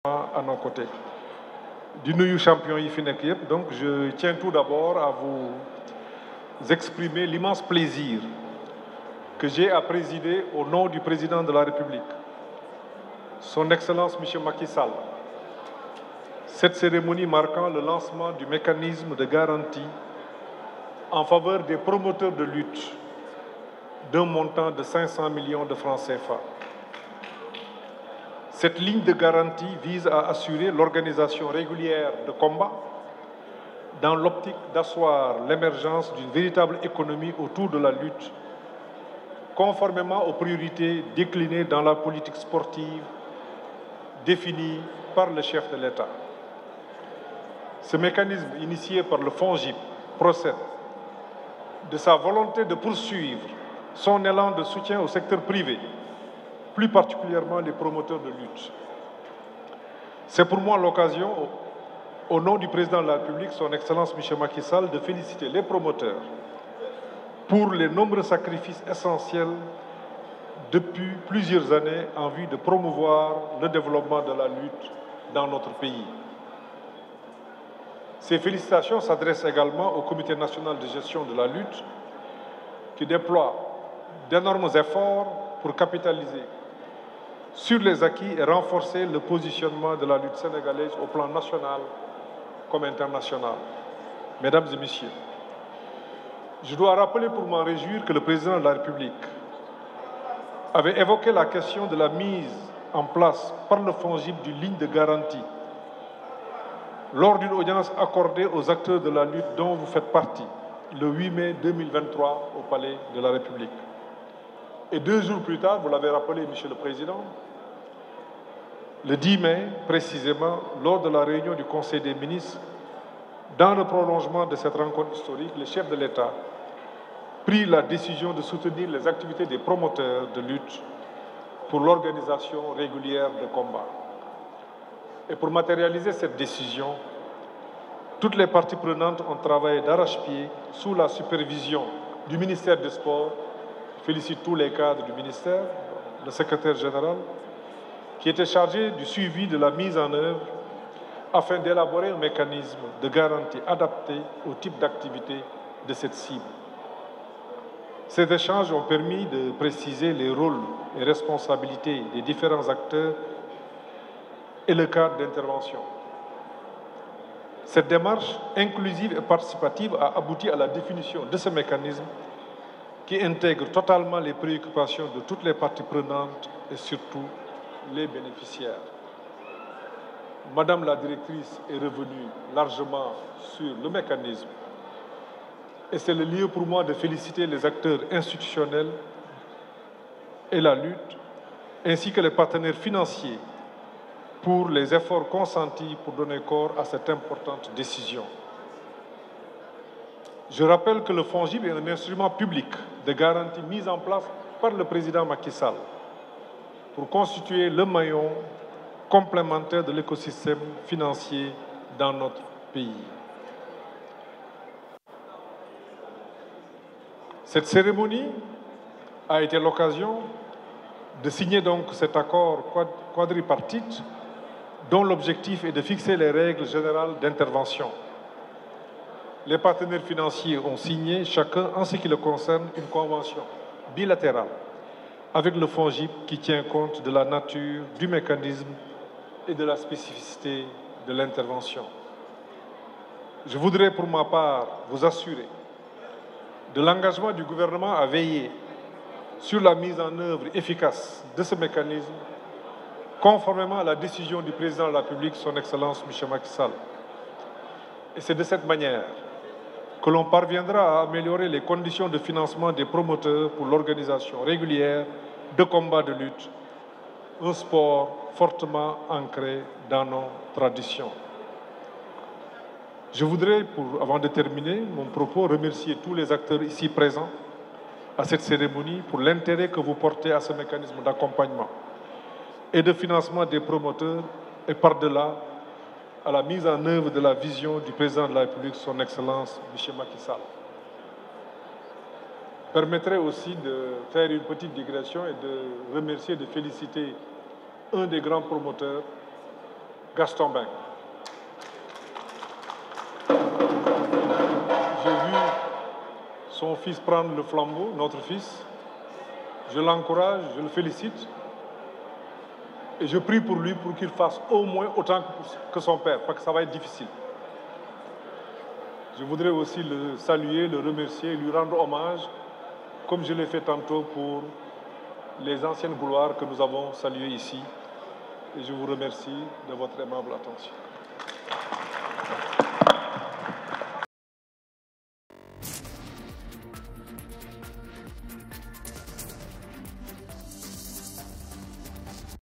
à nos côtés. Du nuyu champion yi fi nekk yëpp, donc je tiens tout d'abord à vous exprimer l'immense plaisir que j'ai à présider au nom du président de la République, son Excellence M. Macky Sall, cette cérémonie marquant le lancement du mécanisme de garantie en faveur des promoteurs de lutte d'un montant de 500 millions de francs CFA. Cette ligne de garantie vise à assurer l'organisation régulière de combats dans l'optique d'asseoir l'émergence d'une véritable économie autour de la lutte, conformément aux priorités déclinées dans la politique sportive définie par le chef de l'État. Ce mécanisme, initié par le FONGIP, procède de sa volonté de poursuivre son élan de soutien au secteur privé, plus particulièrement les promoteurs de lutte. C'est pour moi l'occasion, au nom du président de la République, son Excellence M. Macky Sall, de féliciter les promoteurs pour les nombreux sacrifices essentiels depuis plusieurs années en vue de promouvoir le développement de la lutte dans notre pays. Ces félicitations s'adressent également au Comité national de gestion de la lutte qui déploie d'énormes efforts pour capitaliser sur les acquis et renforcer le positionnement de la lutte sénégalaise au plan national comme international. Mesdames et messieurs, je dois rappeler pour m'en réjouir que le président de la République avait évoqué la question de la mise en place par le FONGIP d'une ligne de garantie lors d'une audience accordée aux acteurs de la lutte dont vous faites partie le 8 mai 2023 au Palais de la République. Et 2 jours plus tard, vous l'avez rappelé, Monsieur le Président, le 10 mai, précisément, lors de la réunion du Conseil des ministres, dans le prolongement de cette rencontre historique, le chef de l'État prit la décision de soutenir les activités des promoteurs de lutte pour l'organisation régulière de combats. Et pour matérialiser cette décision, toutes les parties prenantes ont travaillé d'arrache-pied sous la supervision du ministère des Sports. Je félicite tous les cadres du ministère, le secrétaire général, qui était chargé du suivi de la mise en œuvre afin d'élaborer un mécanisme de garantie adapté au type d'activité de cette cible. Ces échanges ont permis de préciser les rôles et responsabilités des différents acteurs et le cadre d'intervention. Cette démarche inclusive et participative a abouti à la définition de ce mécanisme qui intègre totalement les préoccupations de toutes les parties prenantes et surtout les bénéficiaires. Madame la directrice est revenue largement sur le mécanisme et c'est le lieu pour moi de féliciter les acteurs institutionnels et la lutte, ainsi que les partenaires financiers pour les efforts consentis pour donner corps à cette importante décision. Je rappelle que le FONGIP est un instrument public de garantie mis en place par le président Macky Sall pour constituer le maillon complémentaire de l'écosystème financier dans notre pays. Cette cérémonie a été l'occasion de signer donc cet accord quadripartite dont l'objectif est de fixer les règles générales d'intervention. Les partenaires financiers ont signé, chacun en ce qui le concerne, une convention bilatérale avec le FONGIP qui tient compte de la nature du mécanisme et de la spécificité de l'intervention. Je voudrais pour ma part vous assurer de l'engagement du gouvernement à veiller sur la mise en œuvre efficace de ce mécanisme conformément à la décision du président de la République, son Excellence M. Macky Sall. Et c'est de cette manière que l'on parviendra à améliorer les conditions de financement des promoteurs pour l'organisation régulière de combats de lutte, un sport fortement ancré dans nos traditions. Je voudrais, avant de terminer mon propos, remercier tous les acteurs ici présents à cette cérémonie pour l'intérêt que vous portez à ce mécanisme d'accompagnement et de financement des promoteurs et par-delà à la mise en œuvre de la vision du président de la République, son Excellence M. Macky Sall. Permettrai aussi de faire une petite digression et de remercier, de féliciter un des grands promoteurs Gaston Mbengue. J'ai vu son fils prendre le flambeau, notre fils. Je l'encourage, je le félicite. Et je prie pour lui pour qu'il fasse au moins autant que son père, parce que ça va être difficile. Je voudrais aussi le saluer, le remercier, lui rendre hommage, comme je l'ai fait tantôt pour les anciennes gloires que nous avons saluées ici. Et je vous remercie de votre aimable attention.